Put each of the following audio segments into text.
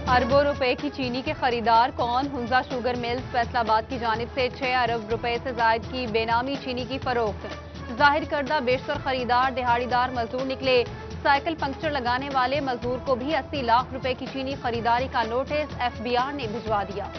अरबों रुपए की चीनी के खरीदार कौन? हुंजा शुगर मिल्स फैसलाबाद की जानिब से 6 अरब रुपए से जायद की बेनामी चीनी की फरोख्त। जाहिर करदा बेशतर खरीदार दिहाड़ीदार मजदूर निकले। साइकिल पंक्चर लगाने वाले मजदूर को भी 80 लाख रुपए की चीनी खरीदारी का नोटिस FBR ने भिजवा दिया।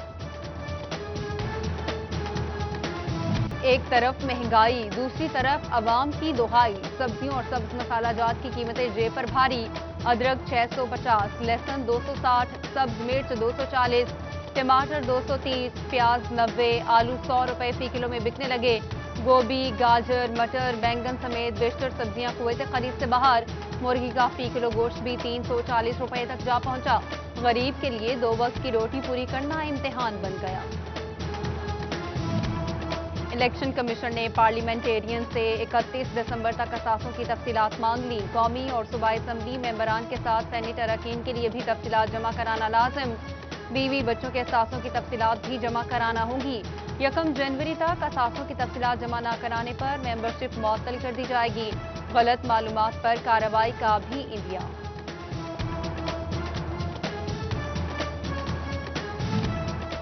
एक तरफ महंगाई, दूसरी तरफ अवाम की दुहाई। सब्जियों और सब्ज मसाला जात की कीमतें जेब पर भारी। अदरक 650, लहसुन 260, सब्ज मिर्च 240, टमाटर 230, प्याज 90, आलू 100 रुपए फी किलो में बिकने लगे। गोभी, गाजर, मटर, बैंगन समेत बेशतर सब्जियां कुव्वत खरीद से बाहर। मुर्गी का फी किलो गोश्त भी 340 रुपए तक जा पहुंचा। गरीब के लिए 2 वक्त की रोटी पूरी करना इम्तिहान बन गया। इलेक्शन कमीशन ने पार्लियामेंटेरियन से 31 दिसंबर तक असासों की तफसीलात मांग ली। कौमी और सूबाई असम्बली मेंबरान के साथ सेनेटर अरकान के लिए भी तफसीलात जमा कराना लाजिम। बीवी बच्चों के असासों की तफसीलात भी जमा कराना होंगी। 1 जनवरी तक असासों की तफसीलात जमा न कराने पर मेंबरशिप मुअत्तल कर दी जाएगी। गलत मालूमात पर कार्रवाई का भी इंदिया।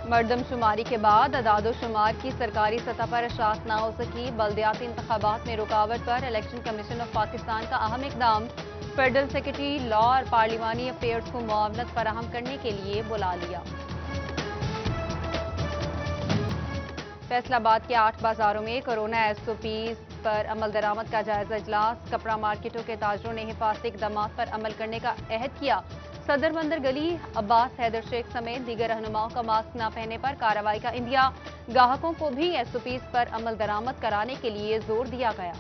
मर्दमशुमारी के बाद अदादोशुमार की सरकारी सतह पर इशाअत न हो सकी। बल्दियाती इंतखाबात में रुकावट पर इलेक्शन कमीशन ऑफ पाकिस्तान का अहम इकदाम। फेडरल सेक्रेटरी लॉ और पार्लिमानी अफेयर्स को मुआवनत फराहम करने के लिए बुला लिया। फैसलाबाद के 8 बाजारों में कोरोना SOPs पर अमल दरामद का जायजा इजलास। कपड़ा मार्केटों के ताजरों ने हिफाजती इक़दामात पर अमल करने का अहद किया। सदर बंदर गली अब्बास हैदर शेख समेत दीगर रहनुमाओं का मास्क न पहनने पर कार्रवाई का इंदिया। गाहकों को भी SOPs पर अमल दरामद कराने के लिए जोर दिया गया।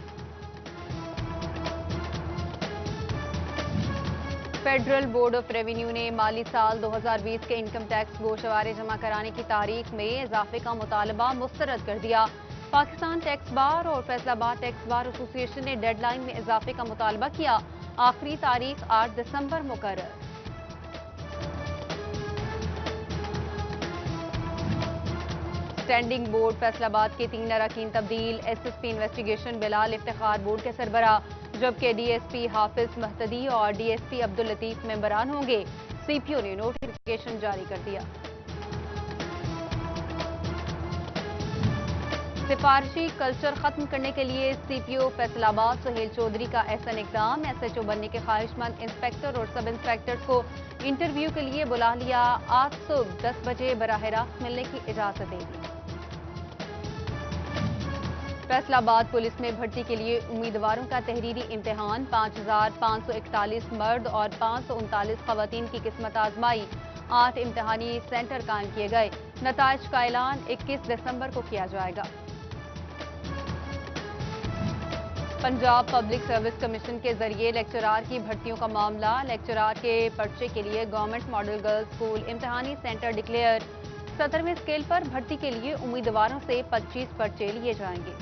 फेडरल बोर्ड ऑफ रेवेन्यू ने माली साल 2020 के इनकम टैक्स गोशवारे जमा कराने की तारीख में इजाफे का मुतालबा मुस्तरद कर दिया। पाकिस्तान टैक्स बार और फैसलाबाद टैक्स बार एसोसिएशन ने डेडलाइन में इजाफे का मुतालबा किया। आखिरी तारीख 8 दिसंबर मुकर्रर। स्टैंडिंग बोर्ड फैसलाबाद के 3 अरकान तब्दील। SSP investigation Bilal Iftikhar board के सरबराह, जबकि DSP हाफिज महतदी और DSP अब्दुल लतीफ मेंबरान होंगे। CPO ने नोटिफिकेशन जारी कर दिया। सिफारशी कल्चर खत्म करने के लिए CPO फैसलाबाद सुहेल चौधरी का एहसन इकदाम। SHO बनने के ख्वाहिशमंद इंस्पेक्टर और सब इंस्पेक्टर्स को इंटरव्यू के लिए बुला लिया। आज सुबह 10 बजे बराह रास्त मिलने की इजाजत दे दी। फैसलाबाद पुलिस में भर्ती के लिए उम्मीदवारों का तहरीरी इम्तिहान। 5541 मर्द और 539 खवातीन की किस्मत आजमाई। 8 इम्तिहानी सेंटर कायम किए गए। नताइज का ऐलान 21 दिसंबर को किया जाएगा। पंजाब पब्लिक सर्विस कमीशन के जरिए लेक्चरार की भर्तियों का मामला। लेक्चरार के पर्चे के लिए गवर्नमेंट मॉडल गर्ल्स स्कूल इम्तिहानी सेंटर डिक्लेयर। 17वें स्केल पर भर्ती के लिए उम्मीदवारों से 25 पर्चे लिए जाएंगे।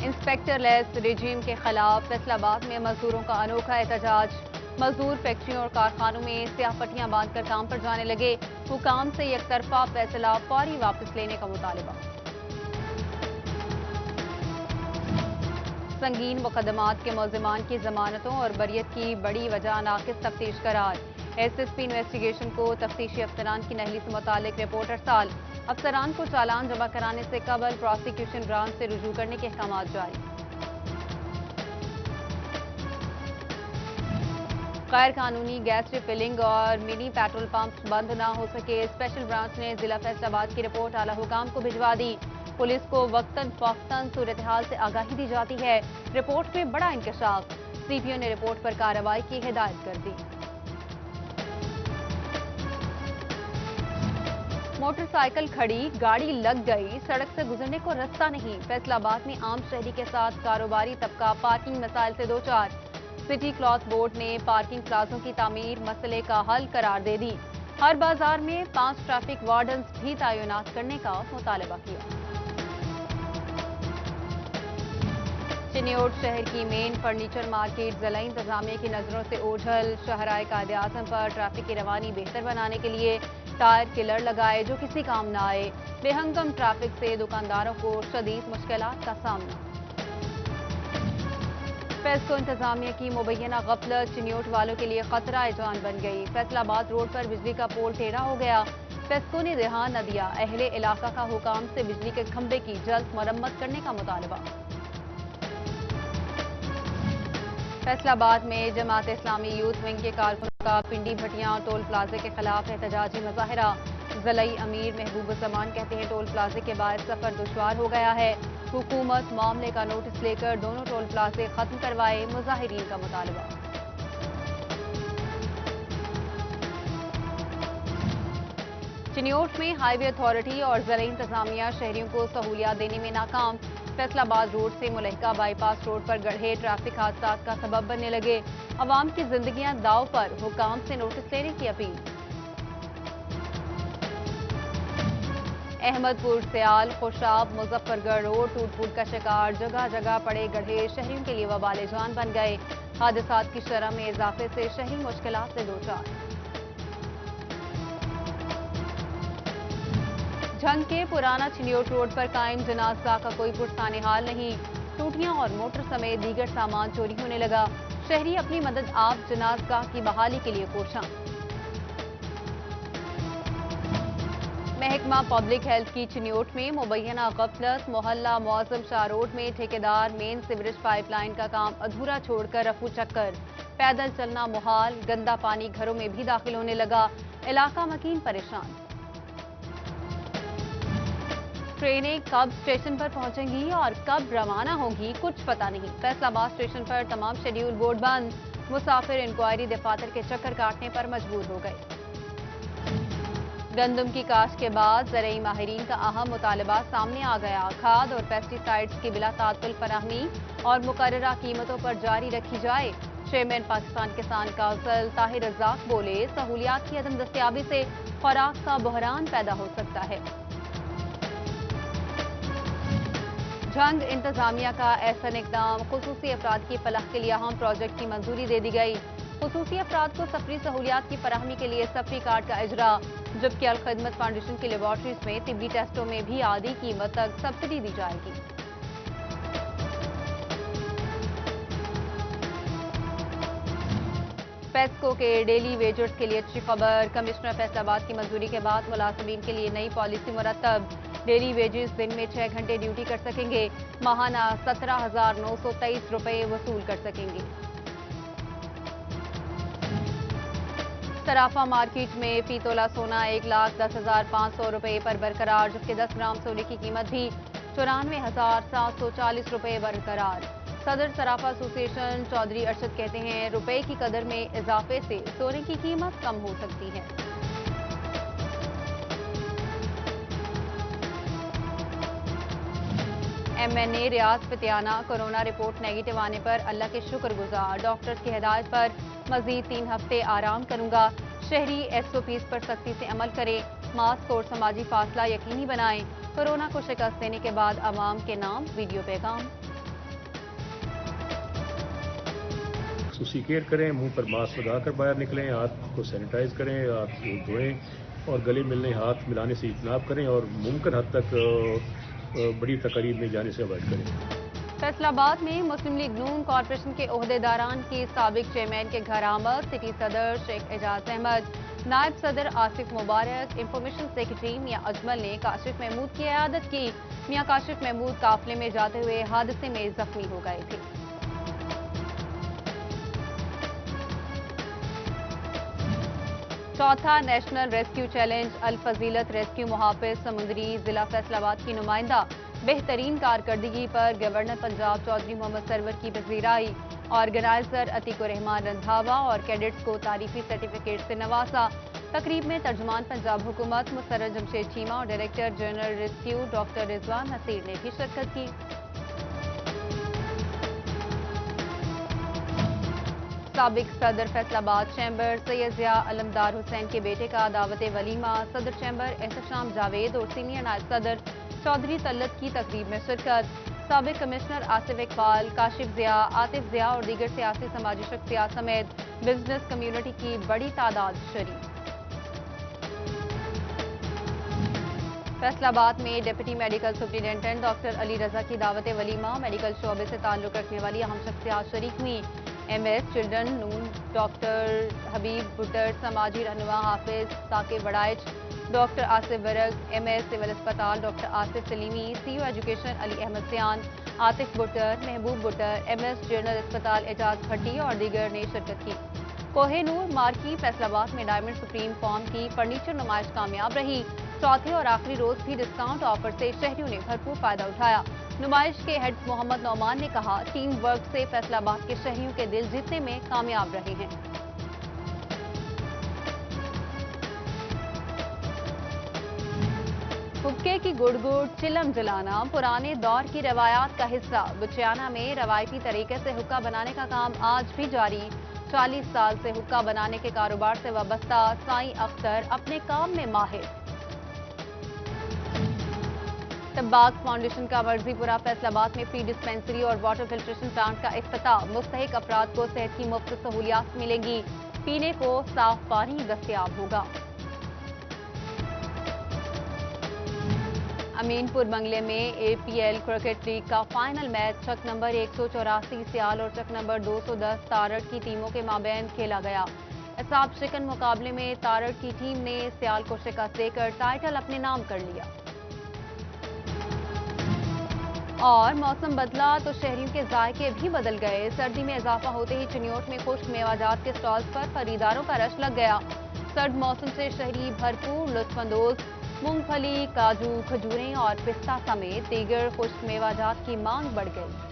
इंस्पेक्टर लेस रेजीम के खिलाफ फैसलाबाद में मजदूरों का अनोखा एहतजाज। मजदूर फैक्ट्रियों और कारखानों में स्याह पट्टियां बांधकर काम पर जाने लगे। हुकाम से एक तरफा फैसला फौरी वापस लेने का मुतालबा। संगीन मुकदमात के मुल्जिमान की जमानतों और बरियत की बड़ी वजह नाकिस तफ्तीश करार। SSP इन्वेस्टिगेशन को तफ्तीशी अफसरान की नहली से मुतालिक रिपोर्ट अरसाल। अफसरान को चालान जमा कराने से कबल प्रोसिक्यूशन ब्रांच से रुजू करने के अहकाम जारी। गैर कानूनी गैस रिफिलिंग और मिनी पेट्रोल पंप बंद ना हो सके। स्पेशल ब्रांच ने जिला फैसलाबाद की रिपोर्ट आला हुकाम को भिजवा दी। पुलिस को वक्तन फौक्तन सूरत हाल से आगाही दी जाती है। रिपोर्ट में बड़ा इंकशाफ। CPO ने रिपोर्ट पर कार्रवाई की हिदायत कर दी। मोटरसाइकिल खड़ी, गाड़ी लग गई, सड़क से गुजरने को रास्ता नहीं। फैसलाबाद में आम शहरी के साथ कारोबारी तबका पार्किंग मसाइल से दो चार। सिटी क्लॉथ बोर्ड ने पार्किंग प्लाजों की तामीर मसले का हल करार दे दी। हर बाजार में 5 ट्रैफिक वार्डन्स भी तैनात करने का मुतालबा किया। चिन्योट शहर की मेन फर्नीचर मार्केट जिला इंतजामिया की नजरों से ओझल। शहराए कायदे-आज़म पर ट्रैफिक की रवानी बेहतर बनाने के लिए टायर किलर लगाए जो किसी काम न आए। बेहंगम ट्रैफिक से दुकानदारों को शदीद मुश्किलात का सामना। पेस्को इंतजामिया की मुबैना गफलत चिन्योट वालों के लिए खतरा जान बन गई। फैसलाबाद रोड पर बिजली का पोल टेढ़ा हो गया। पेस्को ने ध्यान न दिया। अहले इलाका का हुकाम से बिजली के खंभे की जल्द मरम्मत करने का मुतालबा। फैसलाबाद में जमात इस्लामी यूथ विंग के कारकुनों का पिंडी भटियां टोल प्लाजे के खिलाफ एहतजाजी मुजाहिरा। ज़लई अमीर महबूब जमान कहते हैं टोल प्लाजे के बाद सफर दुश्वार हो गया है। हुकूमत मामले का नोटिस लेकर दोनों टोल प्लाजे खत्म करवाए, मुजाहिरीन का मुतालबा। चिन्योट में हाईवे अथॉरिटी और ज़लई इंतजामिया शहरियों को सहूलियात देने में नाकाम। फैसलाबाद रोड से मुलहिका बाईपास रोड पर गढ़े ट्रैफिक हादसात का सबब बनने लगे। अवाम की जिंदगियां दाव पर, हुकाम से नोटिस लेने की अपील। अहमदपुर सियाल खुशाब मुजफ्फरगढ़ रोड टूट फूट का शिकार, जगह जगह पड़े गढ़े शहरियों के लिए वबाले जान बन गए। हादसात की शरह में इजाफे से शहरी मुश्किलात से दो चार। झंग के पुराना चिन्योट रोड पर कायम जनाजा का कोई पुरसाने हाल नहीं। टूटियां और मोटर समेत दीगर सामान चोरी होने लगा। शहरी अपनी मदद आप जनाजा की बहाली के लिए कोशां। महकमा पब्लिक हेल्थ की चिन्योट में मुबैना गफलत। मोहल्ला मौजम शाह रोड में ठेकेदार मेन सीवरेज पाइपलाइन का काम अधूरा छोड़कर रफू चक्कर। पैदल चलना मुहाल, गंदा पानी घरों में भी दाखिल होने लगा। इलाका मकीन परेशान। ट्रेनें कब स्टेशन पर पहुंचेंगी और कब रवाना होंगी कुछ पता नहीं। फैसलाबाद स्टेशन पर तमाम शेड्यूल बोर्ड बंद। मुसाफिर इंक्वायरी दफातर के चक्कर काटने पर मजबूर हो गए। गंदम की काश्त के बाद ज़रई माहिरीन का अहम मुतालबा सामने आ गया। खाद और पेस्टिसाइड्स की बिला तात्तुल फराहमी और मुकर्ररा कीमतों पर जारी रखी जाए। चेयरमैन पाकिस्तान किसान काउंसिल ताहिर रज़ाक बोले, सहूलियात की अदम दस्तयाबी से खुराक का बहरान पैदा हो सकता है। झंग इंतजामिया का एहसन इकदाम, खुसूसी अफराद की फलाह के लिए अहम प्रोजेक्ट की मंजूरी दे दी गई। खुसूसी अफराद को सफरी सहूलियात की फराहमी के लिए सफरी कार्ड का इजरा, जबकि अल खिदमत फाउंडेशन की लेबॉर्ट्रीज में तिब्बी टेस्टों में भी आधी कीमत तक सब्सिडी दी जाएगी। पेस्को के डेली वेजर्स के लिए अच्छी खबर। कमिश्नर फैसलाबाद की मंजूरी के बाद मुलाजमीन के लिए नई पॉलिसी मुरतब। डेली वेजेस दिन में 6 घंटे ड्यूटी कर सकेंगे। माहाना 17,923 रुपए वसूल कर सकेंगे। सराफा मार्केट में फी तोला सोना 1,10,500 रुपए पर बरकरार, जबकि 10 ग्राम सोने की कीमत भी 94,740 रुपए बरकरार। सदर सराफा एसोसिएशन चौधरी अरशद कहते हैं, रुपए की कदर में इजाफे से सोने की कीमत कम हो सकती है। MNA रियाज फतियाना कोरोना रिपोर्ट नेगेटिव आने पर अल्लाह के शुक्रगुजार। डॉक्टर्स की हिदायत पर मजीद 3 हफ्ते आराम करूंगा। शहरी SOPs पर सख्ती से अमल करें। मास्क और समाजी फासला यकीनी बनाएं। कोरोना को शिकस्त देने के बाद अवाम के नाम वीडियो पैगाम। खसूसी केयर करें, मुंह पर मास्क लगाकर बाहर निकलें, हाथ को सैनिटाइज करें, हाथ धोएं और गले मिलने हाथ मिलाने से इजनाब करें और मुमकिन हद तक बड़ी तकरीब में जाने से अवॉइड करें। फैसलाबाद में मुस्लिम लीग नून कॉर्पोरेशन के ओहदेदारान की साबिक चेयरमैन के घर आमद। सिटी सदर शेख एजाज अहमद, नायब सदर आसिफ मुबारक, इंफॉर्मेशन सेक्रेटरी मियां अजमल ने काशिफ महमूद की इयादत की। मियां काशिफ महमूद काफिले में जाते हुए हादसे में जख्मी हो गए थे। चौथा नेशनल रेस्क्यू चैलेंज अल फजीलत रेस्क्यू मुहाफिज समुंदरी जिला फैसलाबाद की नुमाइंदा बेहतरीन कारकर्दगी पर गवर्नर पंजाब चौधरी मोहम्मद सरवर की पजीराई। ऑर्गेनाइजर अतीकुर रहमान रंधावा और कैडेट्स को तारीफी सर्टिफिकेट से नवाजा। तकरीब में तर्जुमान पंजाब हुकूमत मुसर्रर जमशेद चीमा और director general rescue doctor Rizwan Naseer ने भी शिरकत की। साबिक सदर फैसलाबाद चैम्बर सैयद ज़िया अलमदार हुसैन के बेटे का दावत वलीमा। सदर चैम्बर एहतशाम जावेद और सीनियर नायब सदर चौधरी तल्लत की तकरीब में शिरकत। साबिक कमिश्नर आसिफ इकबाल, काशिफ ज़िया, आतिफ ज़िया और दीगर सियासी समाजी शख्सियात समेत बिजनेस कम्युनिटी की बड़ी तादाद शरीक। फैसला आबाद में deputy medical superintendent doctor Ali Raza की दावत वलीमा मेडिकल शोबे से ताल्लुक रखने वाली अहम शख्सियात शरीक हुई। MS चिल्ड्रन नून डॉक्टर हबीब बुटर, समाजी रहनुमा हाफिज साकिब वड़ाइच, डॉक्टर आसिफ वर्ग, MS सिविल अस्पताल doctor Asif Salimi, CO education Ali Ahmed Sian, Atif बुटर, महबूब बुटर, MS जनरल अस्पताल एजाज भट्टी और दीगर ने शिरकत की। कोहिनूर मार्की फैसलाबाद में डायमंड सुप्रीम फॉर्म की फर्नीचर नुमाइश कामयाब रही। चौथे और आखिरी रोज भी डिस्काउंट ऑफर से शहरियों ने भरपूर फायदा उठाया। नुमाइश के हेड मोहम्मद नौमान ने कहा, टीम वर्क से फैसलाबाद के शहरियों के दिल जीतने में कामयाब रहे हैं। हुक्के की गुड़ चिलम जलाना पुराने दौर की रवायात का हिस्सा। बुचियाना में रवायती तरीके से हुक्का बनाने का काम आज भी जारी। 40 साल से हुक्का बनाने के कारोबार से वाबस्ता साईं अख्तर अपने काम में माहिर। तब्बाक फाउंडेशन का मर्जीपुरा फैसलाबाद में फ्री डिस्पेंसरी और वाटर फिल्ट्रेशन प्लांट का इफ्तिताह। मुस्तहिक अफराद को सेहत की मुफ्त सहूलियात मिलेंगी। पीने को साफ पानी दस्तयाब होगा। अमीनपुर बंगले में APL क्रिकेट लीग का फाइनल मैच चक नंबर 184 सियाल और चक नंबर 210 तारड़ की टीमों के माबैन खेला गया। एसाब शिकन मुकाबले में तारड़ की टीम ने सियाल को शिकस्त देकर टाइटल अपने नाम कर लिया। और मौसम बदला तो शहरियों के जायके भी बदल गए। सर्दी में इजाफा होते ही चिन्योट में खुश्क मेवाजात के स्टॉल्स पर खरीदारों का रश लग गया। सर्द मौसम से शहरी भरपूर लुत्फानंदोज। मूंगफली, काजू, खजूरें और पिस्ता समेत दीगर खुश्क मेवाजात की मांग बढ़ गई।